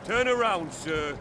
Turn around, sir.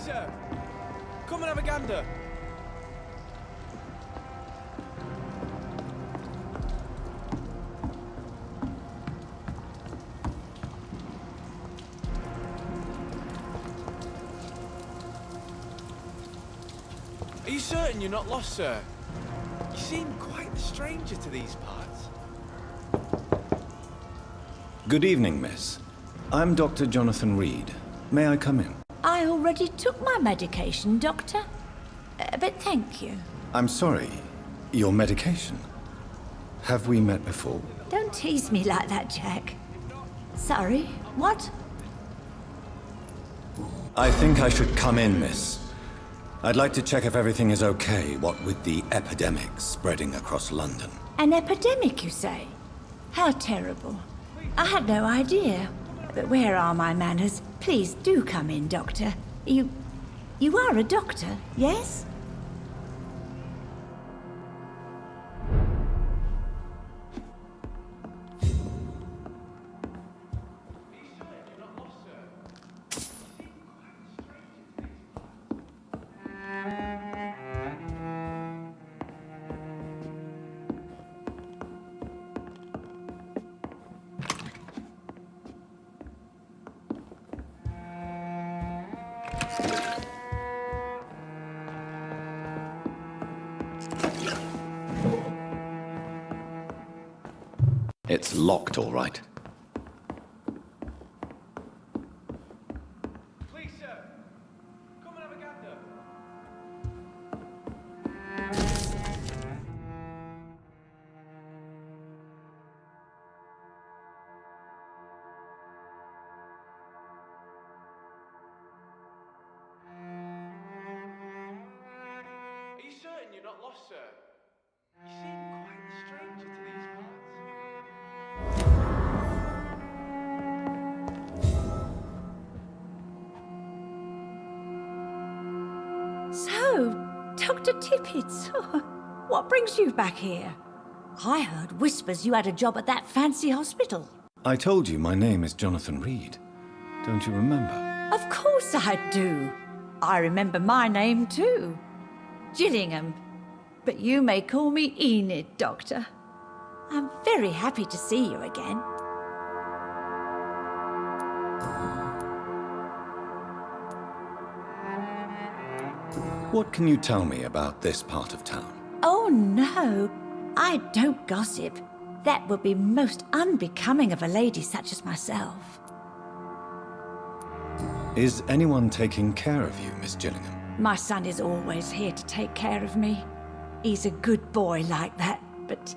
Sir, come and have a gander. Are you certain you're not lost, sir? You seem quite the stranger to these parts. Good evening, miss. I'm Dr. Jonathan Reed. May I come in? I already took my medication, Doctor. But thank you. I'm sorry. Your medication? Have we met before? Don't tease me like that, Jack. Sorry, what? I think I should come in, miss. I'd like to check if everything is okay, what with the epidemic spreading across London. An epidemic, you say? How terrible. I had no idea. But where are my manners? Please do come in, Doctor. You are a doctor, yes? It's locked, all right. Please, sir, come and have a gander. Are you certain you're not lost, sir? You seem quite the stranger to these parts. So, Dr. Tippett, what brings you back here? I heard whispers you had a job at that fancy hospital. I told you my name is Jonathan Reed. Don't you remember? Of course I do. I remember my name too. Gillingham. But you may call me Enid, Doctor. I'm very happy to see you again. What can you tell me about this part of town? Oh no, I don't gossip. That would be most unbecoming of a lady such as myself. Is anyone taking care of you, Miss Gillingham? My son is always here to take care of me. He's a good boy like that, but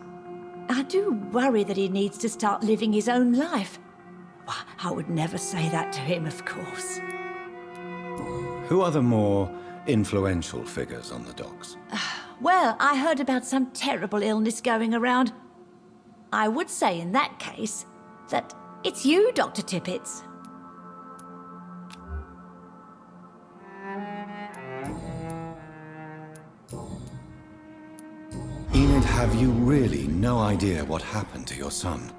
I do worry that he needs to start living his own life. Why, I would never say that to him, of course. Who are the more influential figures on the docks? Well, I heard about some terrible illness going around. I would say in that case that it's you, Dr. Tippets. Enid, have you really no idea what happened to your son?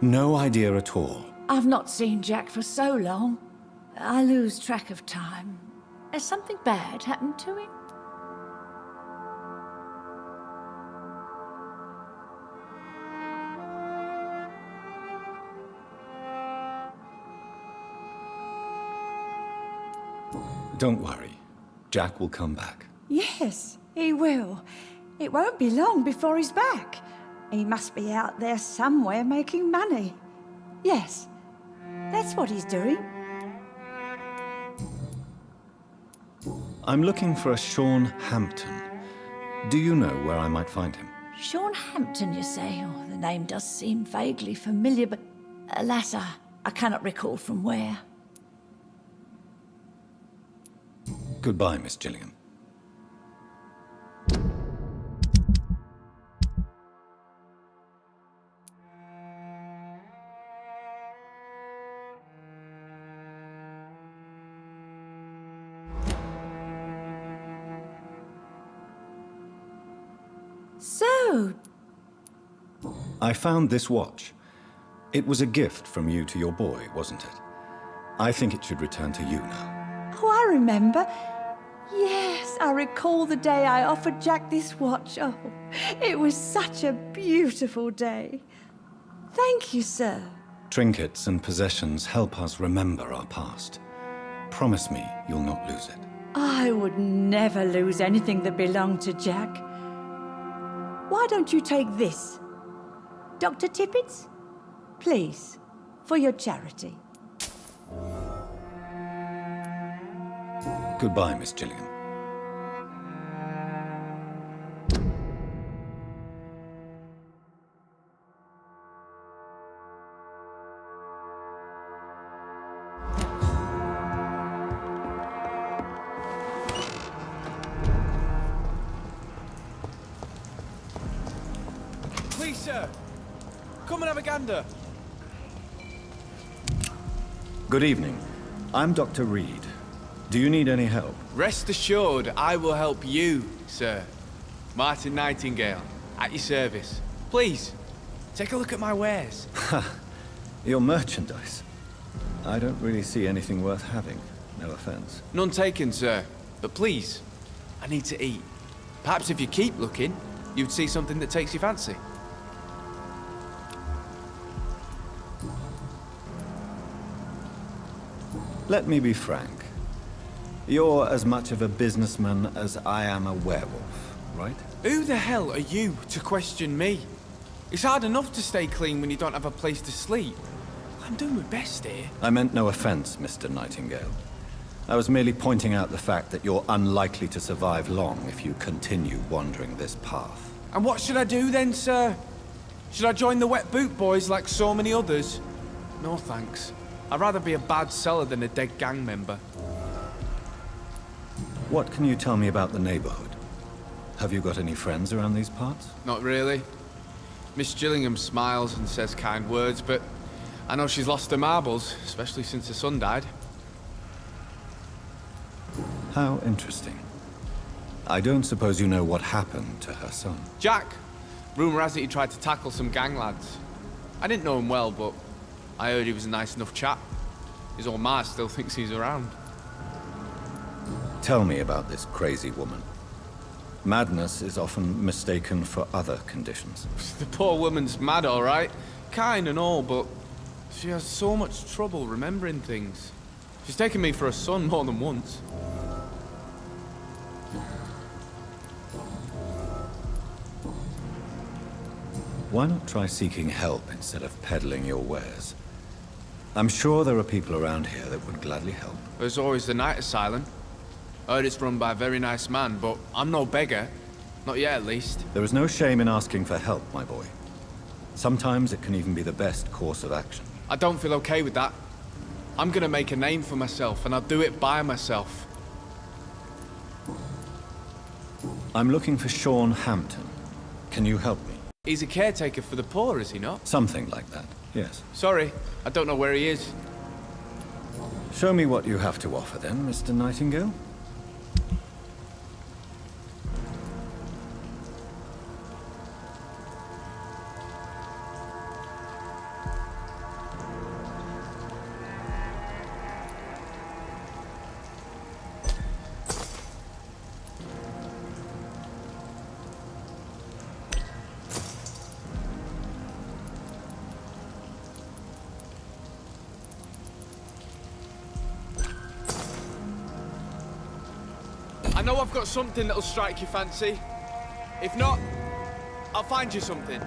No idea at all? I've not seen Jack for so long. I lose track of time. Has something bad happened to him? Don't worry. Jack will come back. Yes, he will. It won't be long before he's back. He must be out there somewhere making money. Yes, that's what he's doing. I'm looking for a Sean Hampton. Do you know where I might find him? Sean Hampton, you say? Oh, the name does seem vaguely familiar, but alas, I cannot recall from where. Goodbye, Miss Gillingham. So, I found this watch. It was a gift from you to your boy, wasn't it? I think it should return to you now. Oh, I remember. Yes, I recall the day I offered Jack this watch. Oh, it was such a beautiful day. Thank you, sir. Trinkets and possessions help us remember our past. Promise me you'll not lose it. I would never lose anything that belonged to Jack. Why don't you take this? Dr. Tippets? Please, for your charity. Goodbye, Miss Gillingham. Please, sir. Come and have a gander. Good evening. I'm Dr. Reed. Do you need any help? Rest assured, I will help you, sir. Martin Nightingale, at your service. Please, take a look at my wares. Your merchandise. I don't really see anything worth having. No offense. None taken, sir. But please, I need to eat. Perhaps if you keep looking, you'd see something that takes your fancy. Let me be frank. You're as much of a businessman as I am a werewolf, right? Who the hell are you to question me? It's hard enough to stay clean when you don't have a place to sleep. I'm doing my best here. I meant no offense, Mr. Nightingale. I was merely pointing out the fact that you're unlikely to survive long if you continue wandering this path. And what should I do then, sir? Should I join the wet boot boys like so many others? No thanks. I'd rather be a bad seller than a dead gang member. What can you tell me about the neighborhood? Have you got any friends around these parts? Not really. Miss Gillingham smiles and says kind words, but I know she's lost her marbles, especially since her son died. How interesting. I don't suppose you know what happened to her son. Jack! Rumour has it he tried to tackle some gang lads. I didn't know him well, but I heard he was a nice enough chap. His old ma still thinks he's around. Tell me about this crazy woman. Madness is often mistaken for other conditions. The poor woman's mad, all right. Kind and all, but she has so much trouble remembering things. She's taken me for a son more than once. Why not try seeking help instead of peddling your wares? I'm sure there are people around here that would gladly help. There's always the night asylum. Heard it's run by a very nice man, but I'm no beggar. Not yet, at least. There is no shame in asking for help, my boy. Sometimes it can even be the best course of action. I don't feel okay with that. I'm gonna make a name for myself, and I'll do it by myself. I'm looking for Sean Hampton. Can you help me? He's a caretaker for the poor, is he not? Something like that, yes. Sorry, I don't know where he is. Show me what you have to offer then, Mr. Nightingale. I know I've got something that'll strike your fancy. If not, I'll find you something.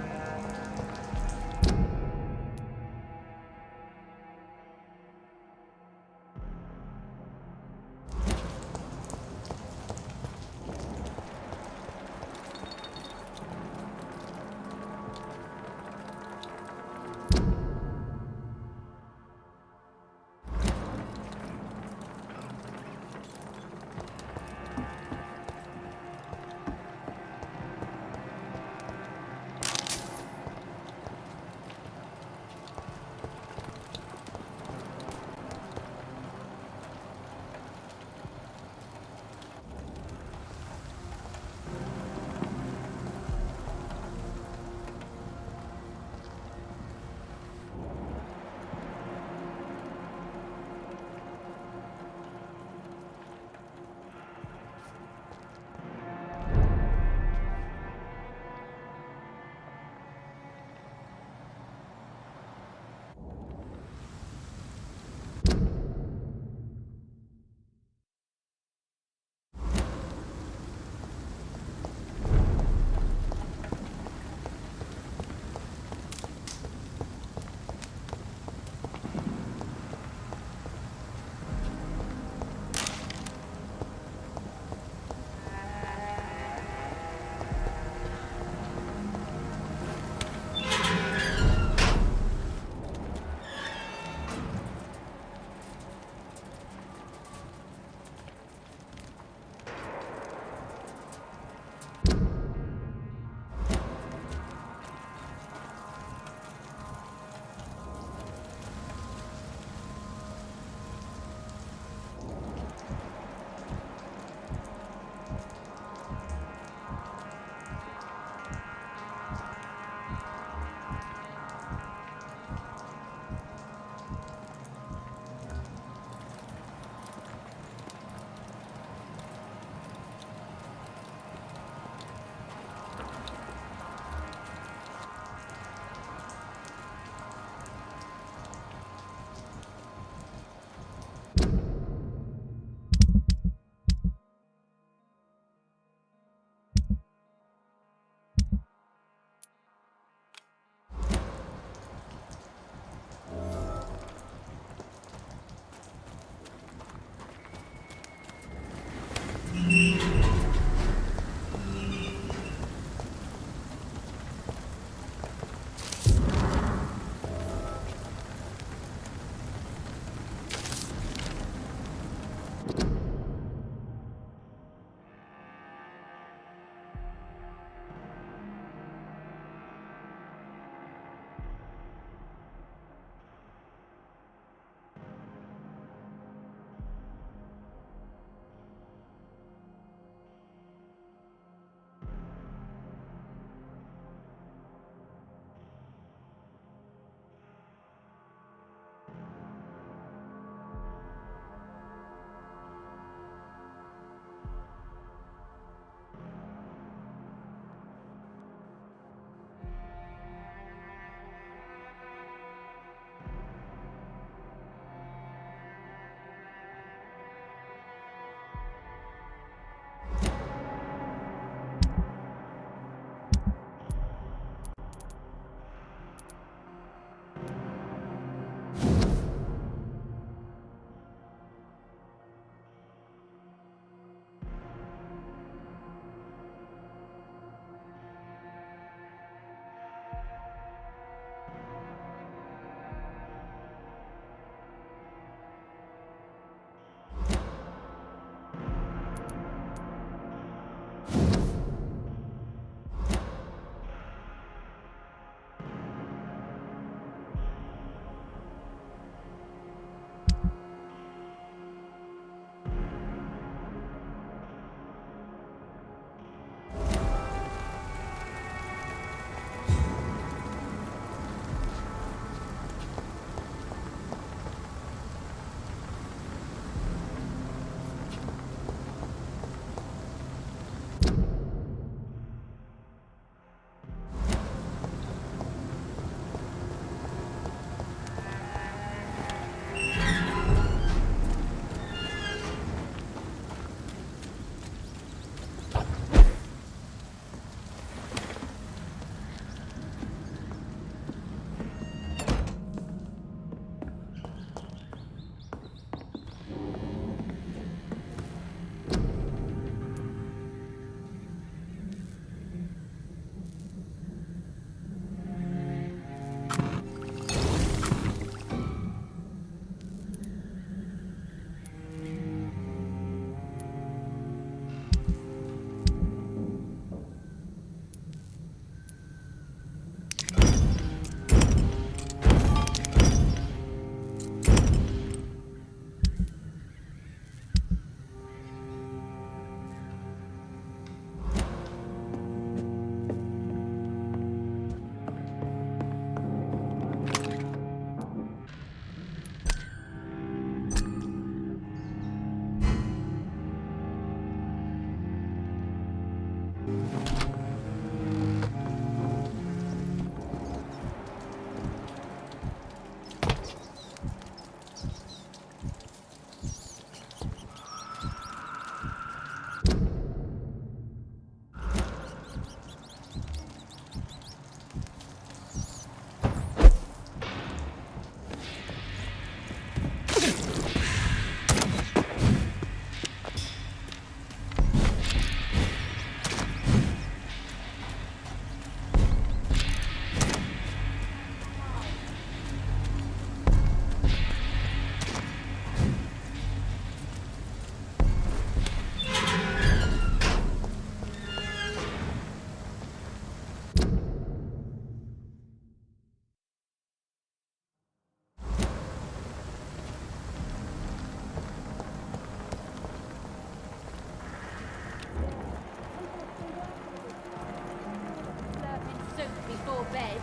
Before bed.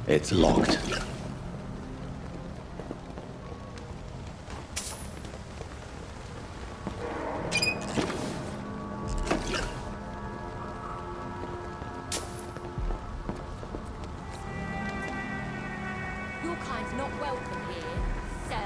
It's locked. Your kind's not welcome here, sir.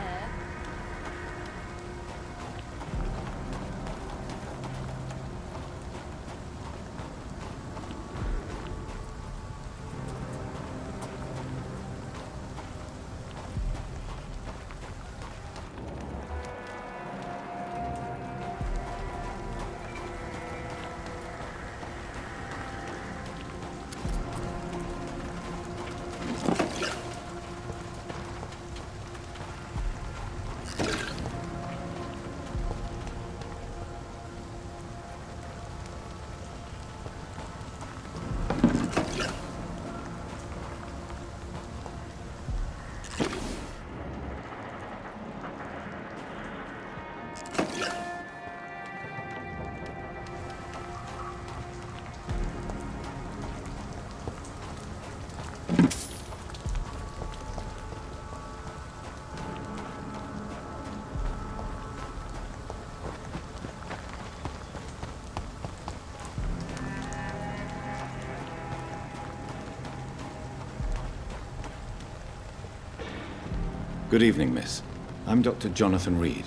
Good evening, miss. I'm Dr. Jonathan Reed.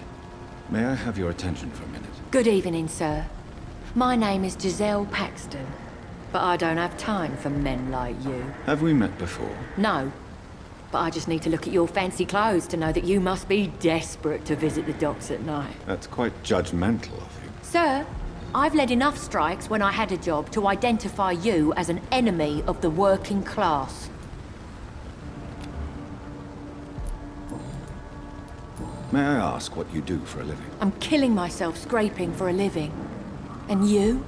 May I have your attention for a minute? Good evening, sir. My name is Giselle Paxton, but I don't have time for men like you. Have we met before? No, but I just need to look at your fancy clothes to know that you must be desperate to visit the docks at night. That's quite judgmental of you. Sir, I've led enough strikes when I had a job to identify you as an enemy of the working class. May I ask what you do for a living? I'm killing myself scraping for a living. And you?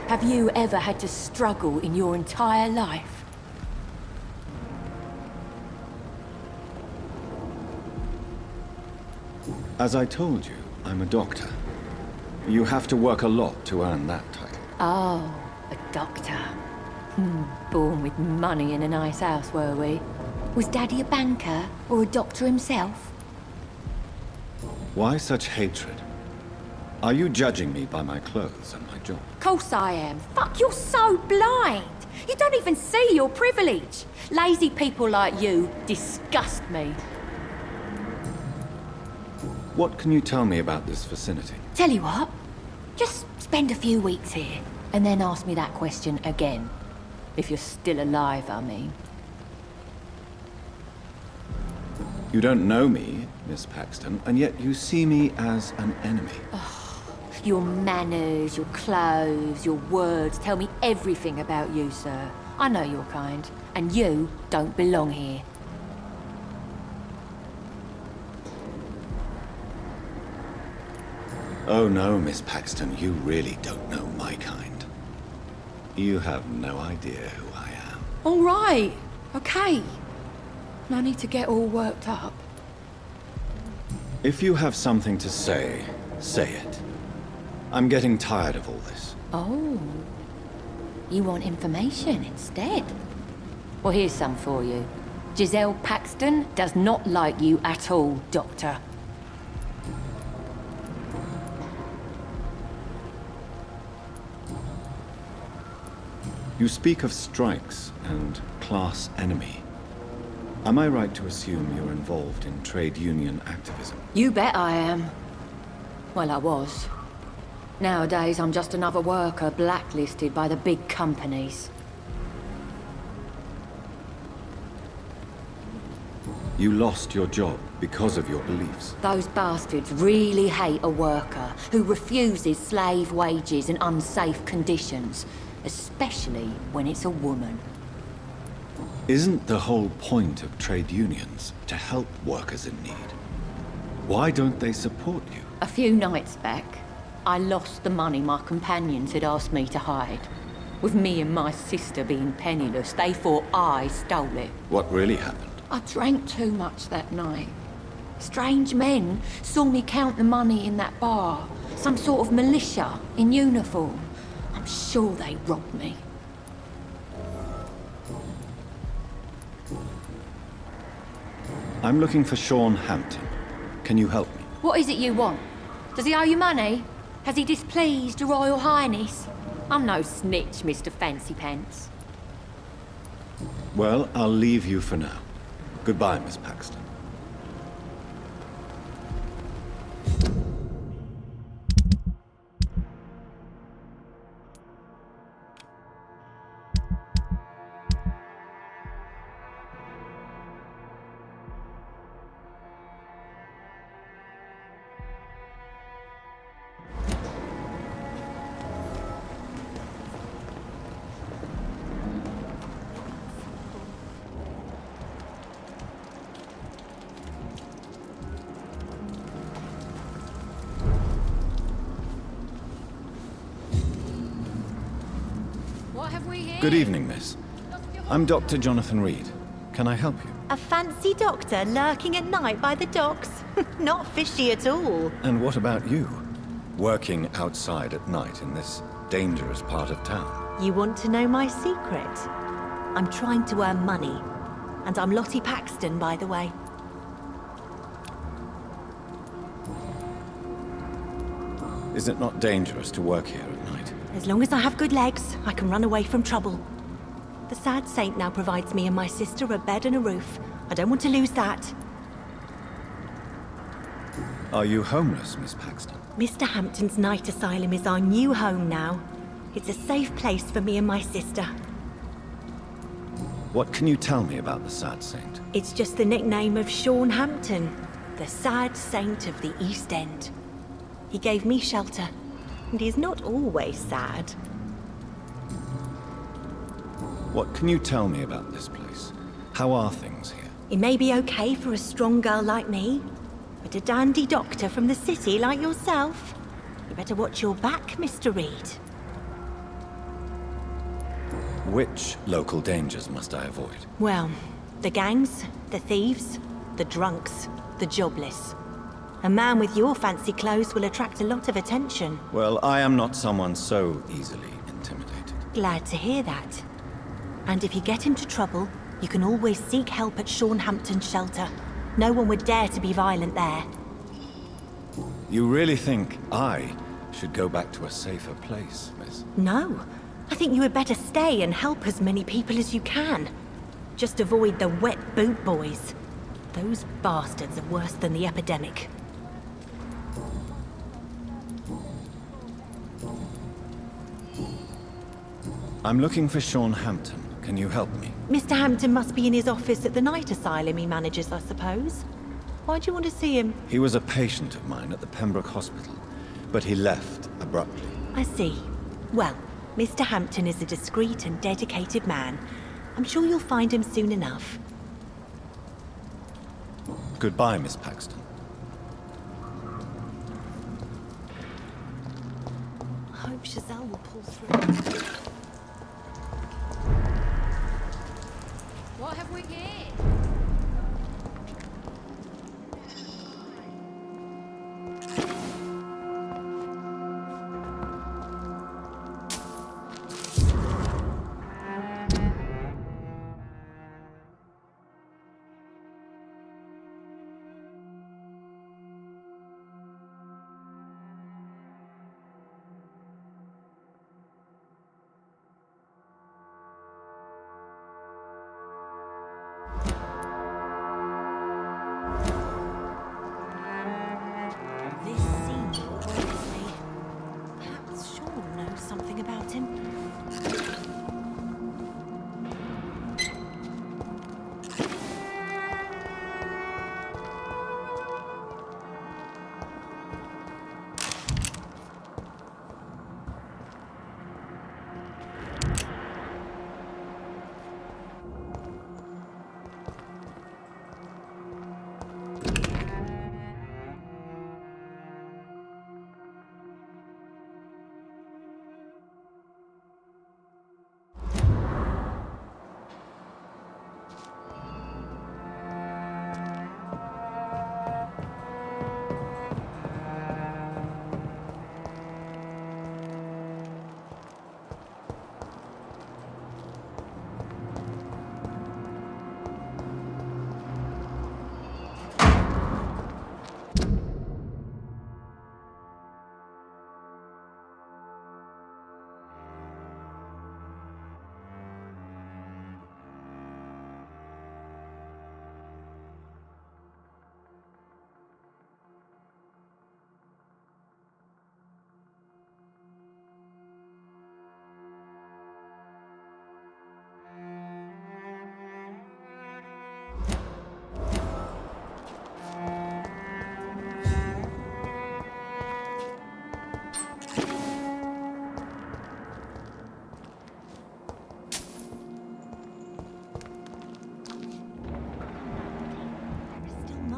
Have you ever had to struggle in your entire life? As I told you, I'm a doctor. You have to work a lot to earn that title. Oh, a doctor. Born with money in a nice house, were we? Was Daddy a banker or a doctor himself? Why such hatred? Are you judging me by my clothes and my job? Course I am. Fuck, you're so blind. You don't even see your privilege. Lazy people like you disgust me. What can you tell me about this vicinity? Tell you what, just spend a few weeks here, and then ask me that question again. If you're still alive, I mean. You don't know me, Miss Paxton, and yet you see me as an enemy. Your manners, your clothes, your words tell me everything about you, sir. I know your kind, and you don't belong here. Oh no, Miss Paxton, you really don't know my kind. You have no idea who I am. All right, okay. No need to get all worked up. If you have something to say, say it. I'm getting tired of all this. Oh, you want information instead? Well, here's some for you. Giselle Paxton does not like you at all, Doctor. You speak of strikes and class enemy. Am I right to assume you're involved in trade union activism? You bet I am. Well, I was. Nowadays, I'm just another worker blacklisted by the big companies. You lost your job because of your beliefs. Those bastards really hate a worker who refuses slave wages and unsafe conditions, especially when it's a woman. Isn't the whole point of trade unions to help workers in need? Why don't they support you? A few nights back, I lost the money my companions had asked me to hide. With me and my sister being penniless, they thought I stole it. What really happened? I drank too much that night. Strange men saw me count the money in that bar. Some sort of militia in uniform. I'm sure they robbed me. I'm looking for Sean Hampton. Can you help me? What is it you want? Does he owe you money? Has he displeased your Royal Highness? I'm no snitch, Mr. Fancy Pants. Well, I'll leave you for now. Goodbye, Miss Paxton. What have we here? Good evening, miss. I'm Dr. Jonathan Reed. Can I help you? A fancy doctor lurking at night by the docks? Not fishy at all. And what about you? Working outside at night in this dangerous part of town? You want to know my secret? I'm trying to earn money. And I'm Lottie Paxton, by the way. Is it not dangerous to work here at night? As long as I have good legs, I can run away from trouble. The sad saint now provides me and my sister a bed and a roof. I don't want to lose that. Are you homeless, Miss Paxton? Mr. Hampton's night asylum is our new home now. It's a safe place for me and my sister. What can you tell me about the sad saint? It's just the nickname of Sean Hampton, the sad saint of the East End. He gave me shelter, and he's not always sad. What can you tell me about this place? How are things here? It may be okay for a strong girl like me, but a dandy doctor from the city like yourself, you better watch your back, Mr. Reed. Which local dangers must I avoid? Well, the gangs, the thieves, the drunks, the jobless. A man with your fancy clothes will attract a lot of attention. Well, I am not someone so easily intimidated. Glad to hear that. And if you get into trouble, you can always seek help at Sean Hampton's shelter. No one would dare to be violent there. You really think I should go back to a safer place, miss? No. I think you had better stay and help as many people as you can. Just avoid the wet boot boys. Those bastards are worse than the epidemic. I'm looking for Sean Hampton. Can you help me? Mr. Hampton must be in his office at the night asylum he manages, I suppose. Why do you want to see him? He was a patient of mine at the Pembroke Hospital, but he left abruptly. I see. Well, Mr. Hampton is a discreet and dedicated man. I'm sure you'll find him soon enough. Goodbye, Miss Paxton. I hope Giselle will pull through. What have we here?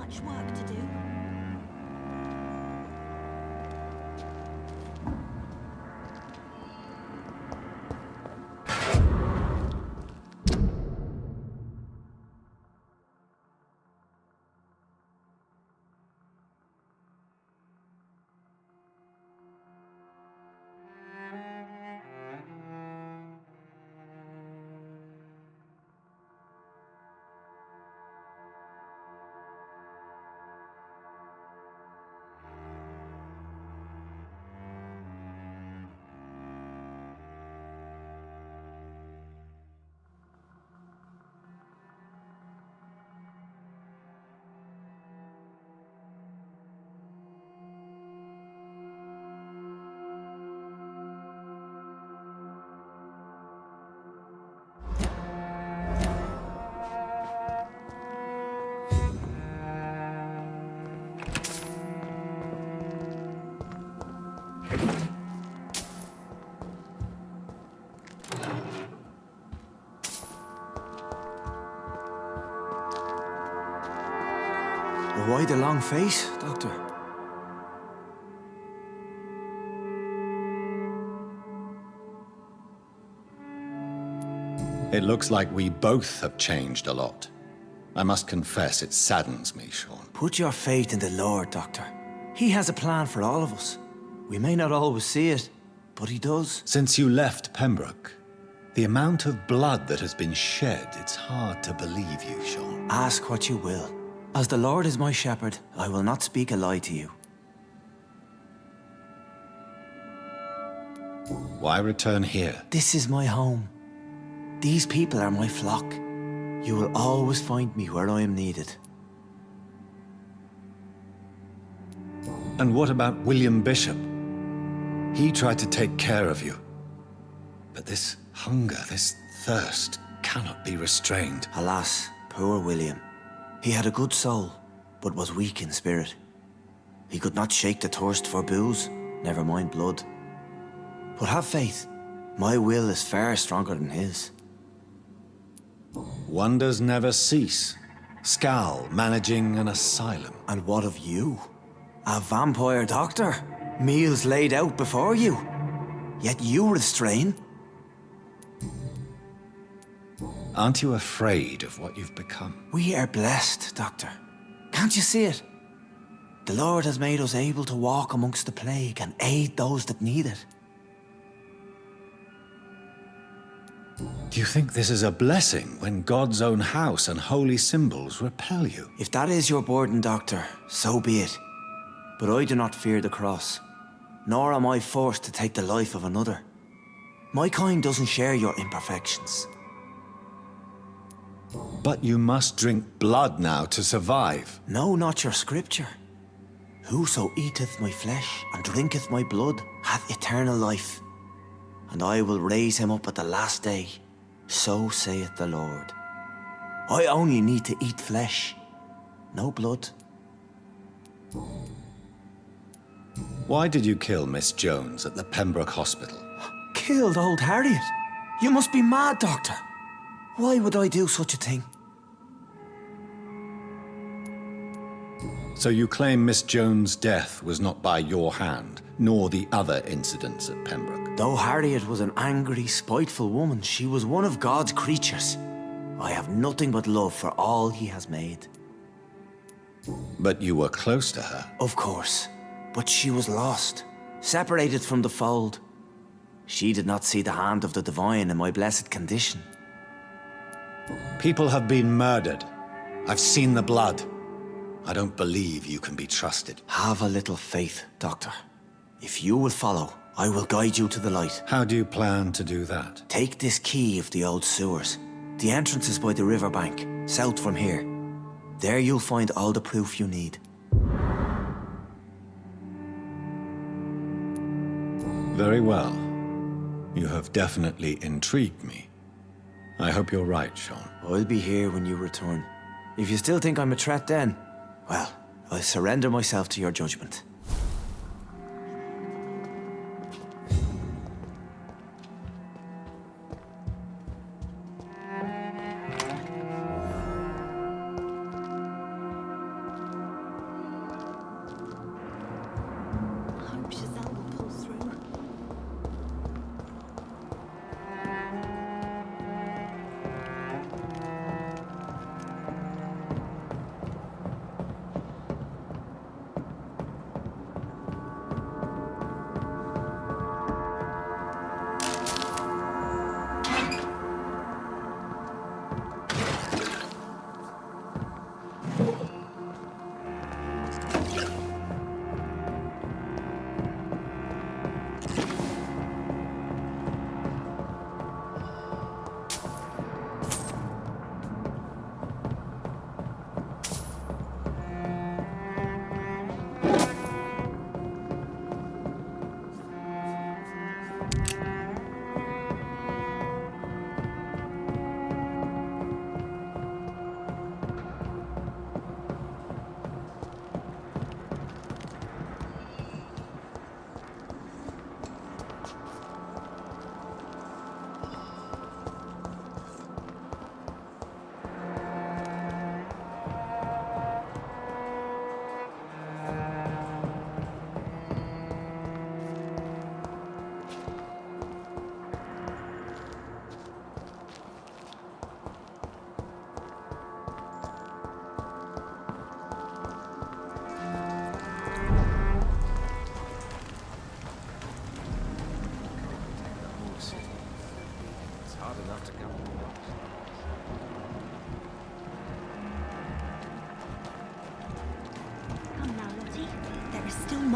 much work to do. Why the long face, Doctor? It looks like we both have changed a lot. I must confess, it saddens me, Sean. Put your faith in the Lord, Doctor. He has a plan for all of us. We may not always see it, but he does. Since you left Pembroke, the amount of blood that has been shed, it's hard to believe you, Sean. Ask what you will. As the Lord is my shepherd, I will not speak a lie to you. Why return here? This is my home. These people are my flock. You will always find me where I am needed. And what about William Bishop? He tried to take care of you. But this hunger, this thirst, cannot be restrained. Alas, poor William. He had a good soul, but was weak in spirit. He could not shake the thirst for booze, never mind blood. But have faith. My will is far stronger than his. Wonders never cease. Scal managing an asylum. And what of you? A vampire doctor? Meals laid out before you. Yet you restrain? Aren't you afraid of what you've become? We are blessed, Doctor. Can't you see it? The Lord has made us able to walk amongst the plague and aid those that need it. Do you think this is a blessing when God's own house and holy symbols repel you? If that is your burden, Doctor, so be it. But I do not fear the cross, nor am I forced to take the life of another. My kind doesn't share your imperfections. But you must drink blood now to survive. No, not your scripture. Whoso eateth my flesh and drinketh my blood hath eternal life, and I will raise him up at the last day. So saith the Lord. I only need to eat flesh, no blood. Why did you kill Miss Jones at the Pembroke Hospital? Killed old Harriet? You must be mad, Doctor. Why would I do such a thing? So you claim Miss Jones' death was not by your hand, nor the other incidents at Pembroke? Though Harriet was an angry, spiteful woman, she was one of God's creatures. I have nothing but love for all he has made. But you were close to her. Of course. But she was lost, separated from the fold. She did not see the hand of the divine in my blessed condition. People have been murdered. I've seen the blood. I don't believe you can be trusted. Have a little faith, Doctor. If you will follow, I will guide you to the light. How do you plan to do that? Take this key of the old sewers. The entrance is by the riverbank, south from here. There you'll find all the proof you need. Very well. You have definitely intrigued me. I hope you're right, Sean. I'll be here when you return. If you still think I'm a threat then, well, I surrender myself to your judgment.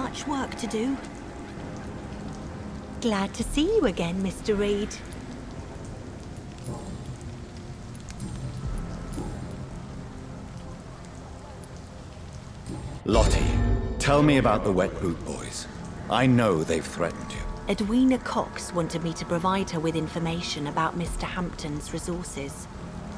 much work to do. Glad to see you again, Mr. Reed. Lottie, tell me about the Wet Boot Boys. I know they've threatened you. Edwina Cox wanted me to provide her with information about Mr. Hampton's resources.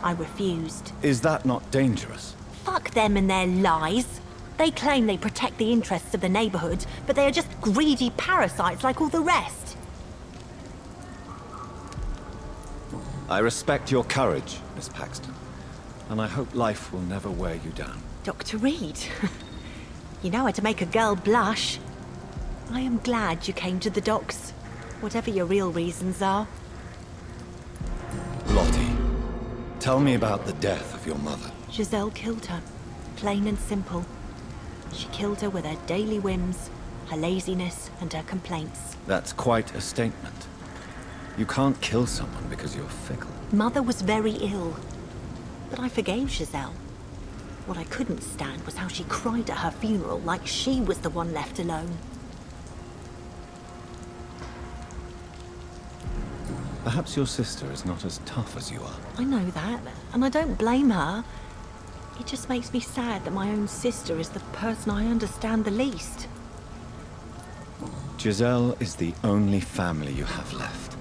I refused. Is that not dangerous? Fuck them and their lies. They claim they protect the interests of the neighborhood, but they are just greedy parasites like all the rest. I respect your courage, Miss Paxton, and I hope life will never wear you down. Dr. Reed, you know how to make a girl blush. I am glad you came to the docks, whatever your real reasons are. Lottie, tell me about the death of your mother. Giselle killed her, plain and simple. She killed her with her daily whims, her laziness, and her complaints. That's quite a statement. You can't kill someone because you're fickle. Mother was very ill, but I forgave Giselle. What I couldn't stand was how she cried at her funeral like she was the one left alone. Perhaps your sister is not as tough as you are. I know that, and I don't blame her. It just makes me sad that my own sister is the person I understand the least. Giselle is the only family you have left.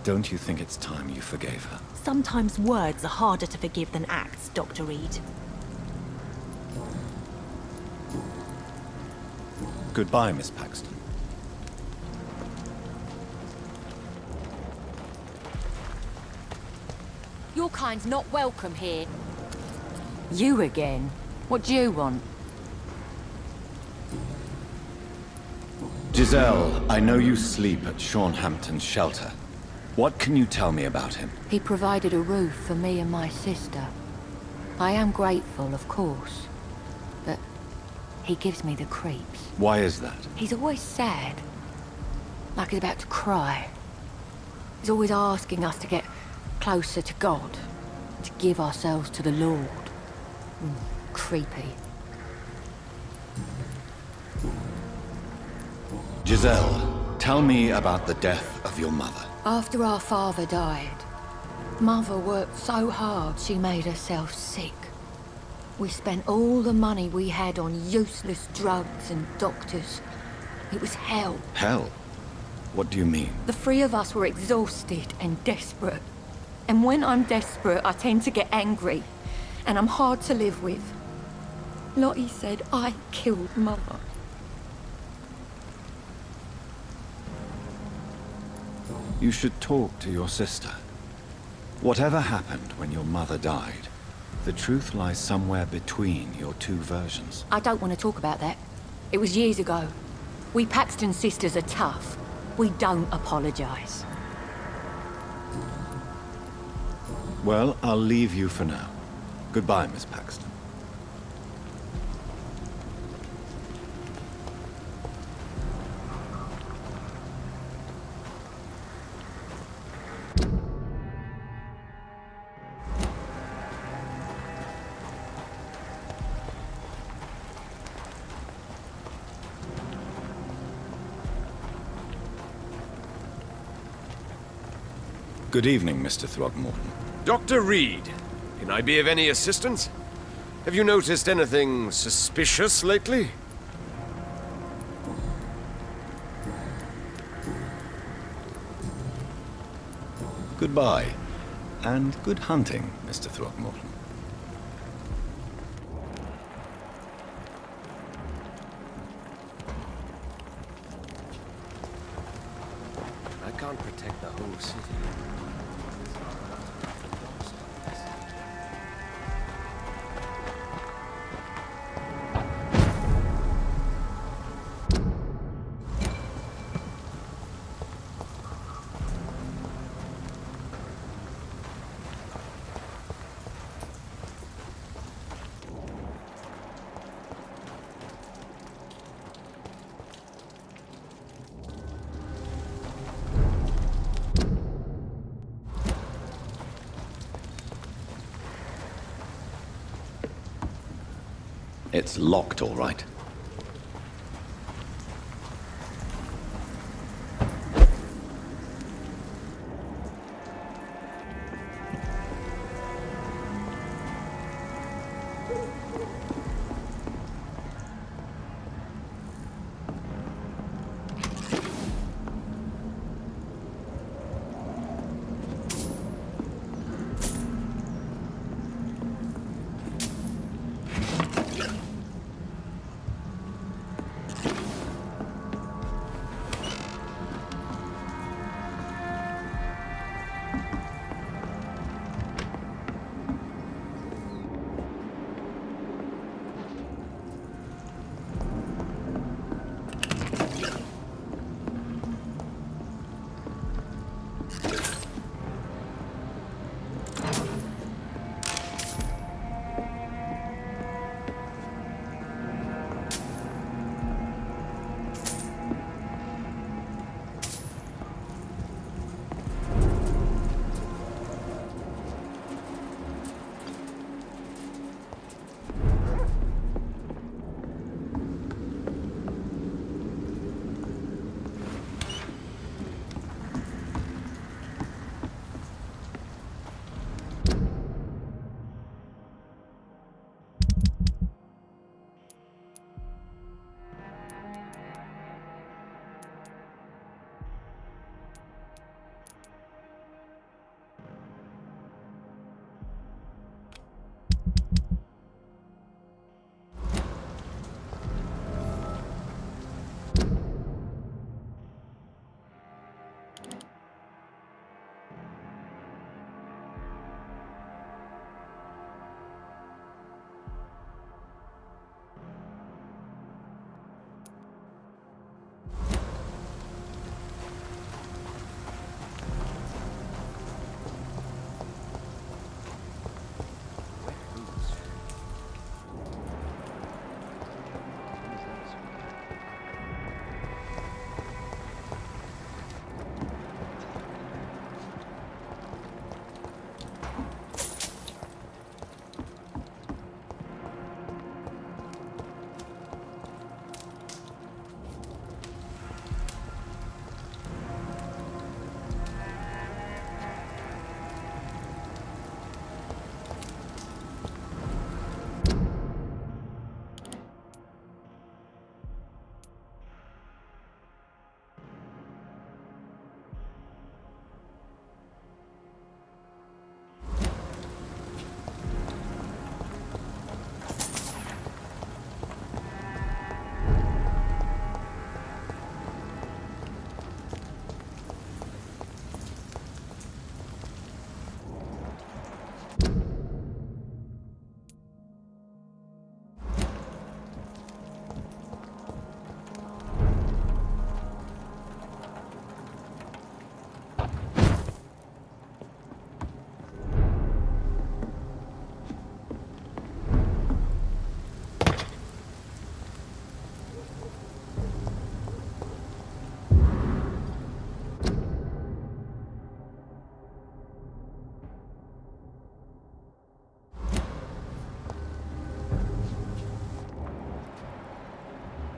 Don't you think it's time you forgave her? Sometimes words are harder to forgive than acts, Dr. Reed. Goodbye, Miss Paxton. Your kind's not welcome here. You again? What do you want? Giselle, I know you sleep at Sean Hampton's shelter. What can you tell me about him? He provided a roof for me and my sister. I am grateful, of course, but he gives me the creeps. Why is that? He's always sad, like he's about to cry. He's always asking us to get closer to God, to give ourselves to the Lord. Creepy. Giselle, tell me about the death of your mother. After our father died, Mother worked so hard she made herself sick. We spent all the money we had on useless drugs and doctors. It was hell. Hell? What do you mean? The three of us were exhausted and desperate. And when I'm desperate, I tend to get angry. And I'm hard to live with. Lottie said I killed Mother. You should talk to your sister. Whatever happened when your mother died, the truth lies somewhere between your two versions. I don't want to talk about that. It was years ago. We Paxton sisters are tough. We don't apologize. Well, I'll leave you for now. Goodbye, Miss Paxton. Good evening, Mr. Throgmorton. Dr. Reed, can I be of any assistance? Have you noticed anything suspicious lately? Goodbye, and good hunting, Mr. Throgmorton. I can't protect the whole city. It's locked, all right.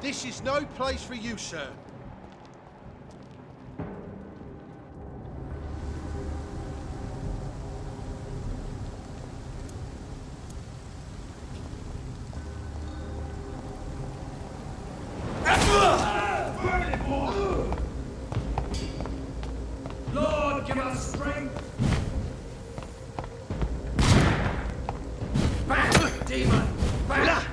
This is no place for you, sir. Lord, give us strength. Back, demon! Back!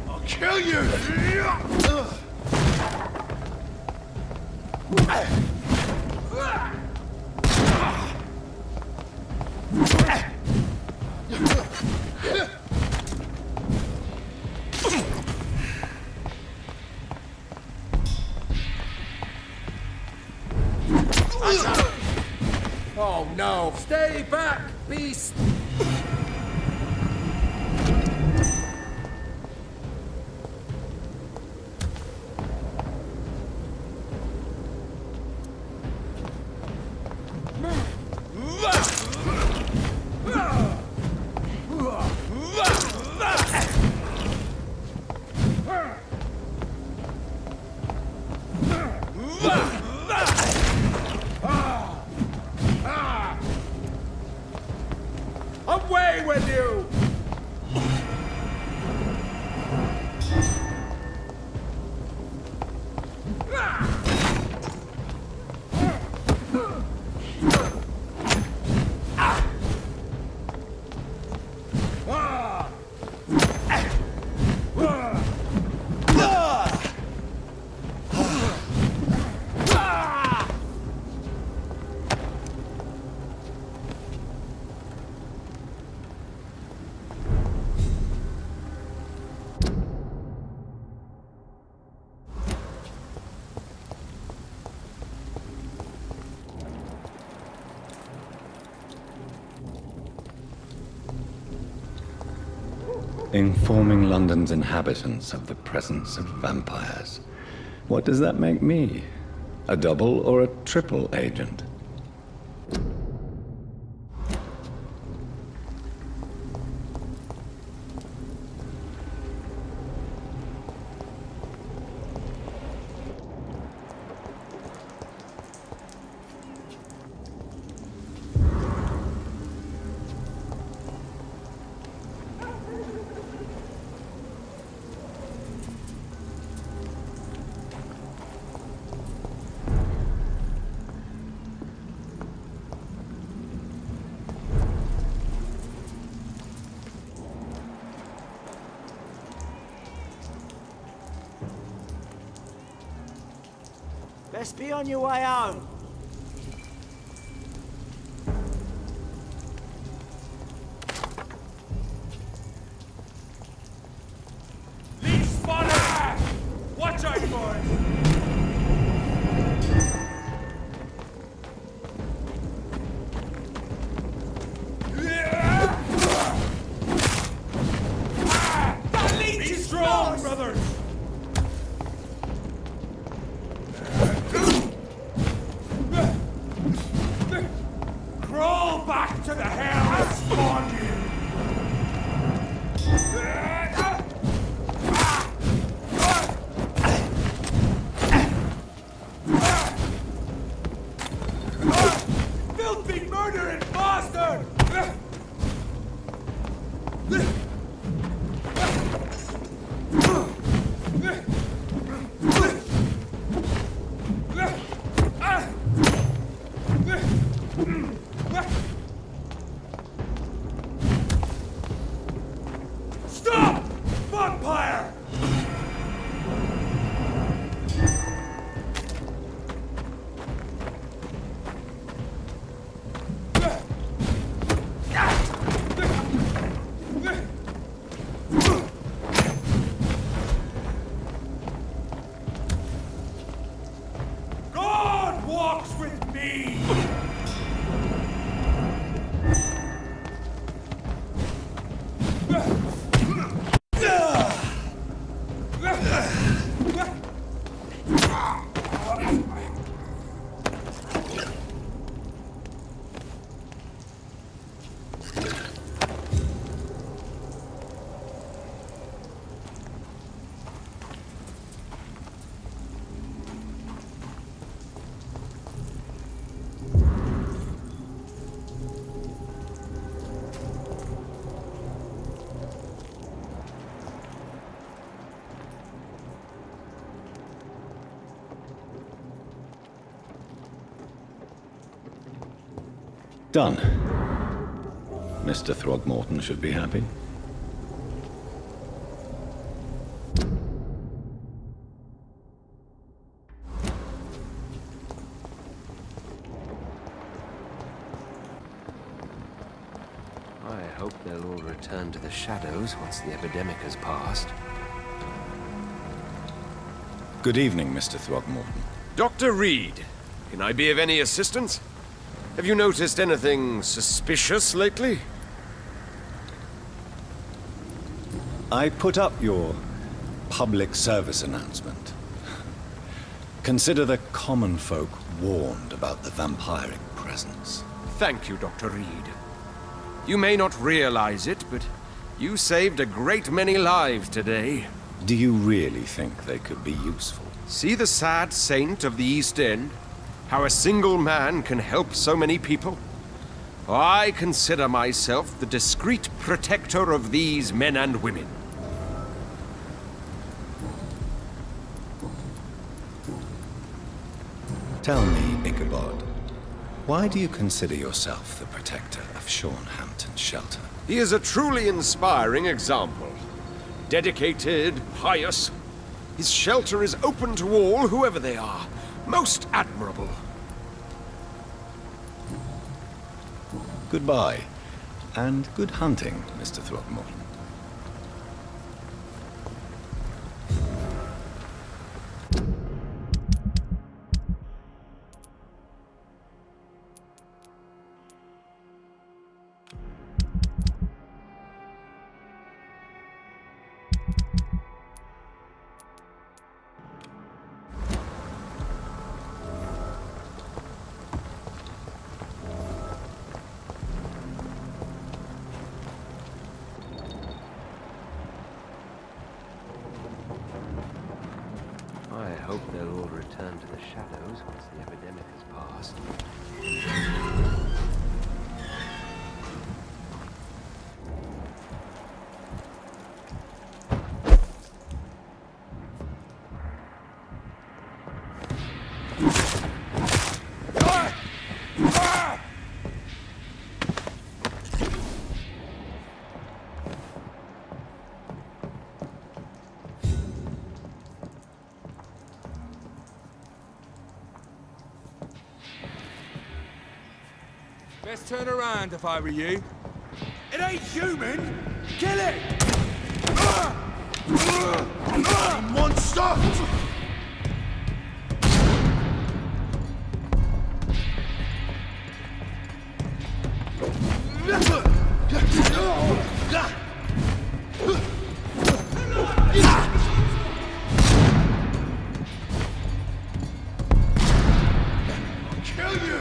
I'll kill you! Oh no! Stay back, beast! Informing London's inhabitants of the presence of vampires. What does that make me? A double or a triple agent? Best be on your way home. Leave spotted! Watch out, boys! That leech is strong, brothers! Crawl back to the hell that spawned you! Filthy murdering bastard! Stop! Vampire! God walks with me! Done. Mr. Throgmorton should be happy. I hope they'll all return to the shadows once the epidemic has passed. Good evening, Mr. Throgmorton. Dr. Reed, can I be of any assistance? Have you noticed anything suspicious lately? I put up your public service announcement. Consider the common folk warned about the vampiric presence. Thank you, Dr. Reed. You may not realize it, but you saved a great many lives today. Do you really think they could be useful? See the sad saint of the East End? How a single man can help so many people? I consider myself the discreet protector of these men and women. Tell me, Ichabod, why do you consider yourself the protector of Shornhampton Shelter? He is a truly inspiring example. Dedicated, pious. His shelter is open to all, whoever they are. Most admirable. Goodbye, and good hunting, Mr. Throgmorton. I hope they'll all return to the shadows once the epidemic has passed. Best turn around if I were you. It ain't human! Kill it! Monster! Kill you!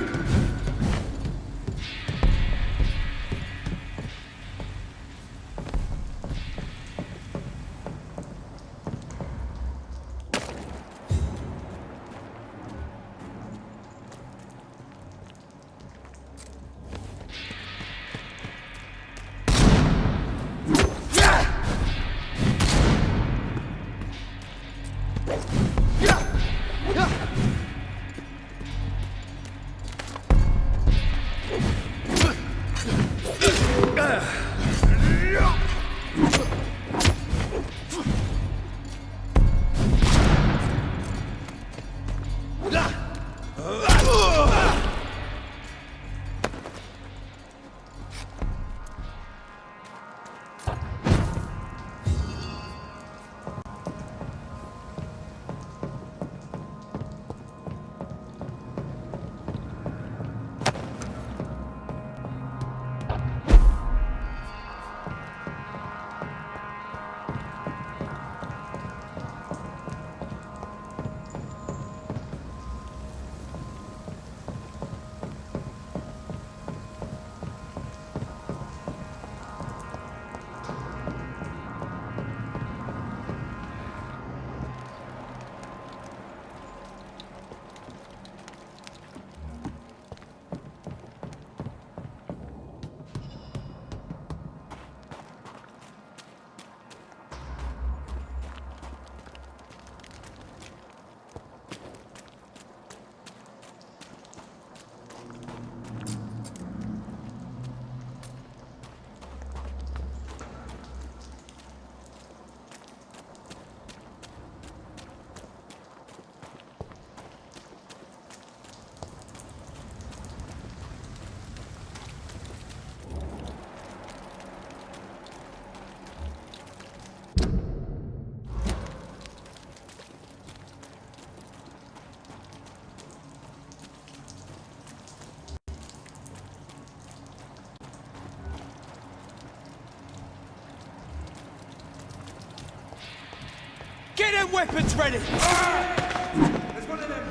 Get them weapons ready! There's one of them.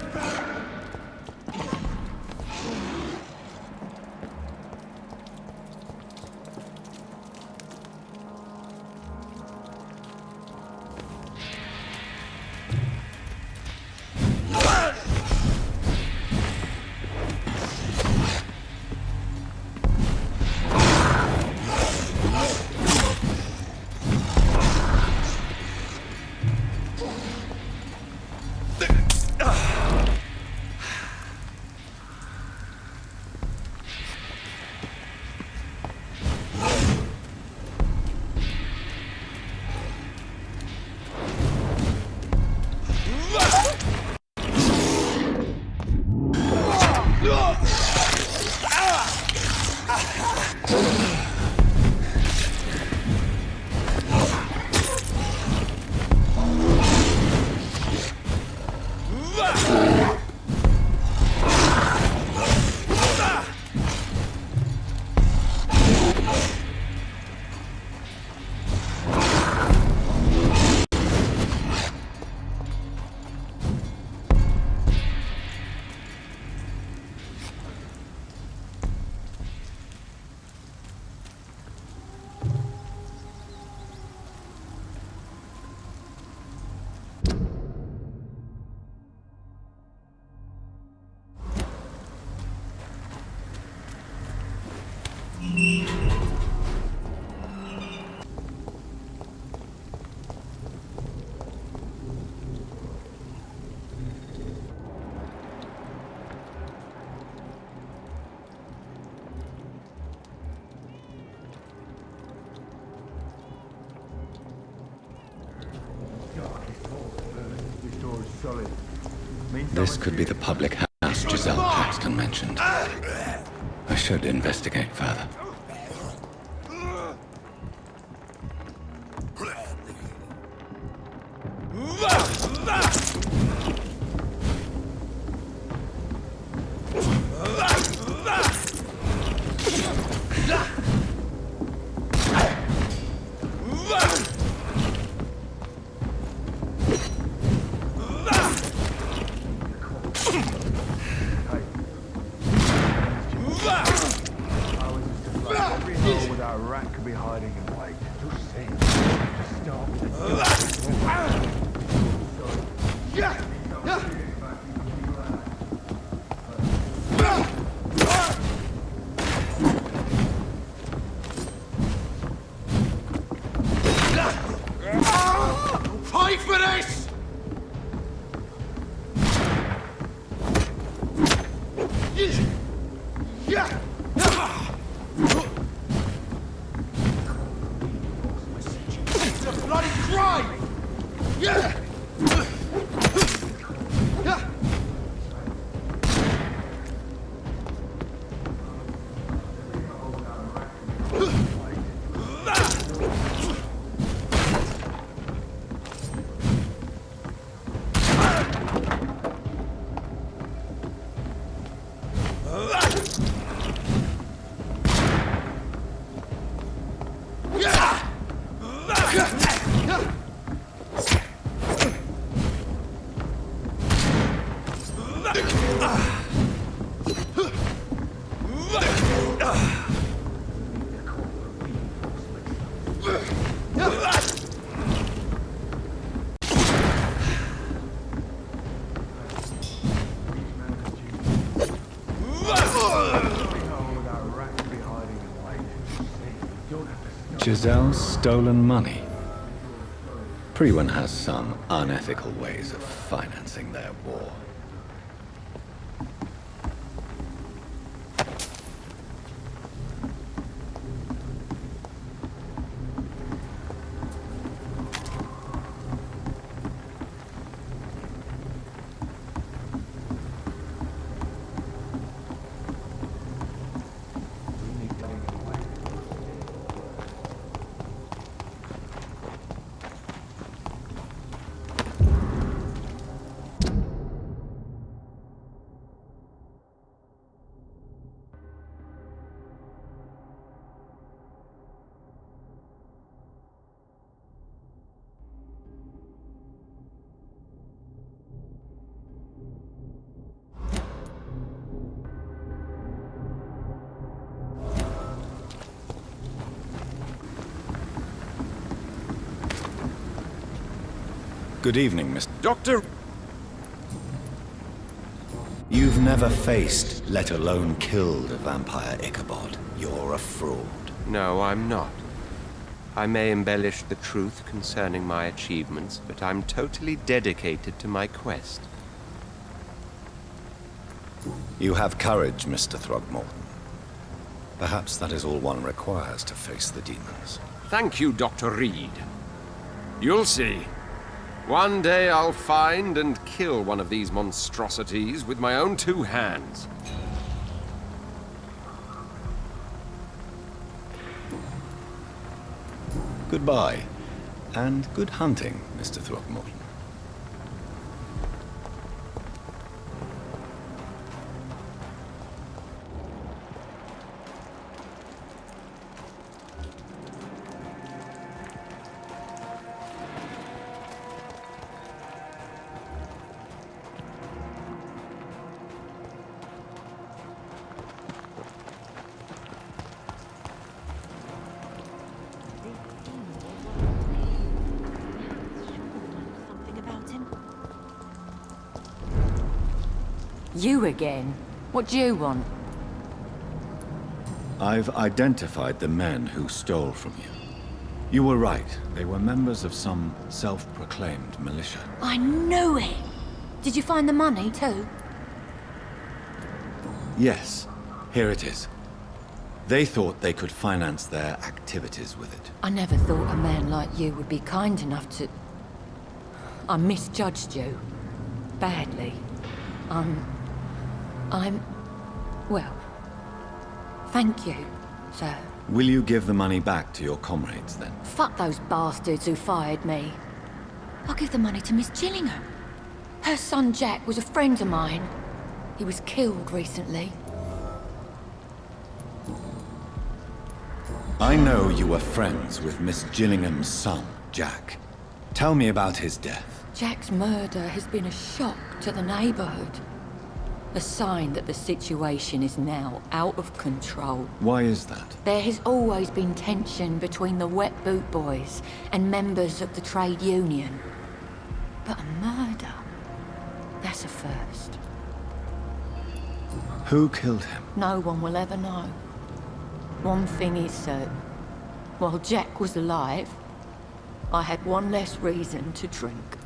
This could be the public house Giselle Paxton mentioned. I should investigate further. Fight for this! It's a bloody crime! Giselle's stolen money. Priwen has some unethical ways of financing their war. Good evening, Mr. Doctor... You've never faced, let alone killed, a vampire Ichabod. You're a fraud. No, I'm not. I may embellish the truth concerning my achievements, but I'm totally dedicated to my quest. You have courage, Mr. Throgmorton. Perhaps that is all one requires to face the demons. Thank you, Dr. Reed. You'll see. One day I'll find and kill one of these monstrosities with my own 2 hands. Goodbye, and good hunting, Mr. Throgmorton. You again? What do you want? I've identified the men who stole from you. You were right. They were members of some self-proclaimed militia. I knew it! Did you find the money, too? Yes, here it is. They thought they could finance their activities with it. I never thought a man like you would be kind enough to... I misjudged you. badly. Well, thank you, sir. Will you give the money back to your comrades, then? Fuck those bastards who fired me. I'll give the money to Miss Gillingham. Her son Jack was a friend of mine. He was killed recently. I know you were friends with Miss Gillingham's son, Jack. Tell me about his death. Jack's murder has been a shock to the neighborhood. A sign that the situation is now out of control. Why is that? There has always been tension between the Wet Boot Boys and members of the trade union. But a murder? That's a first. Who killed him? No one will ever know. One thing is certain. While Jack was alive, I had one less reason to drink.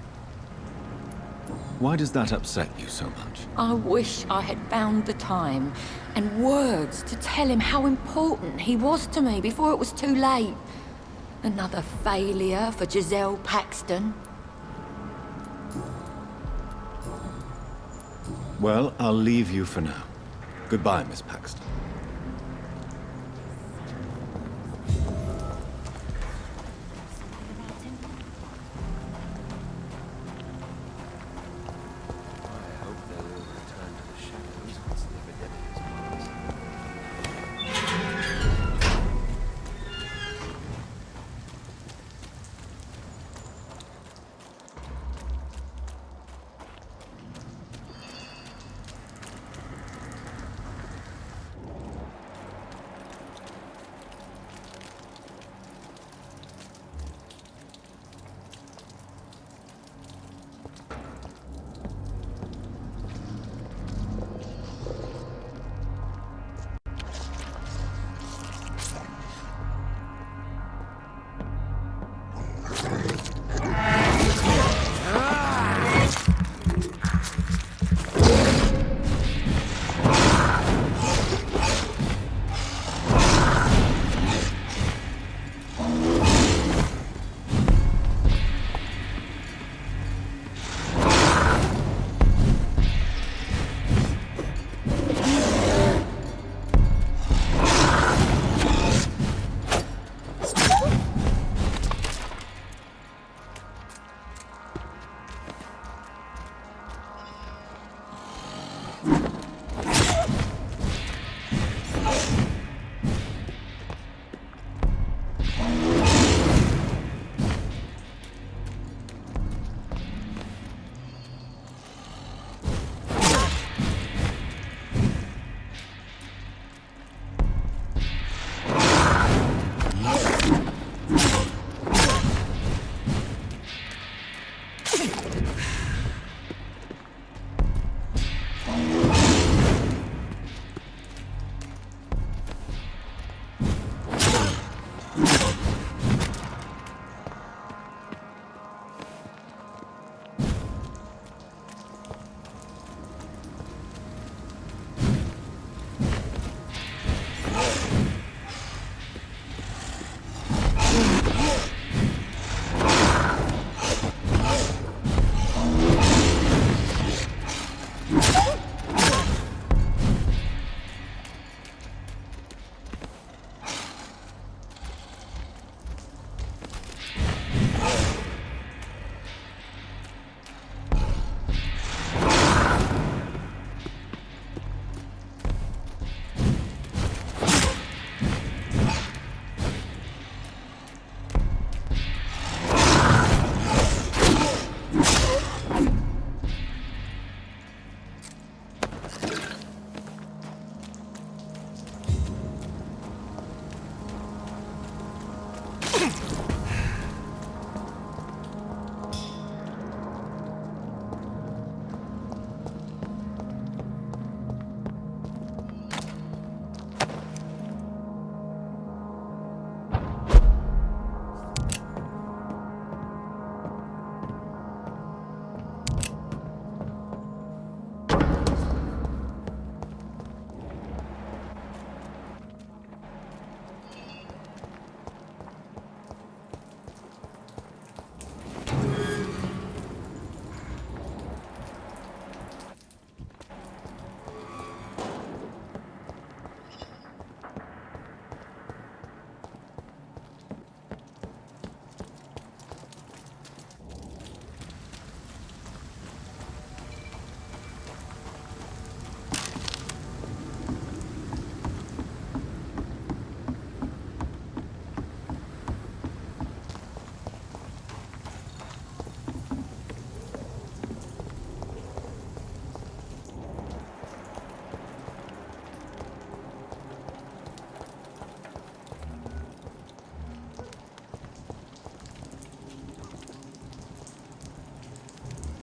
Why does that upset you so much? I wish I had found the time and words to tell him how important he was to me before it was too late. Another failure for Giselle Paxton. Well, I'll leave you for now. Goodbye, Miss Paxton.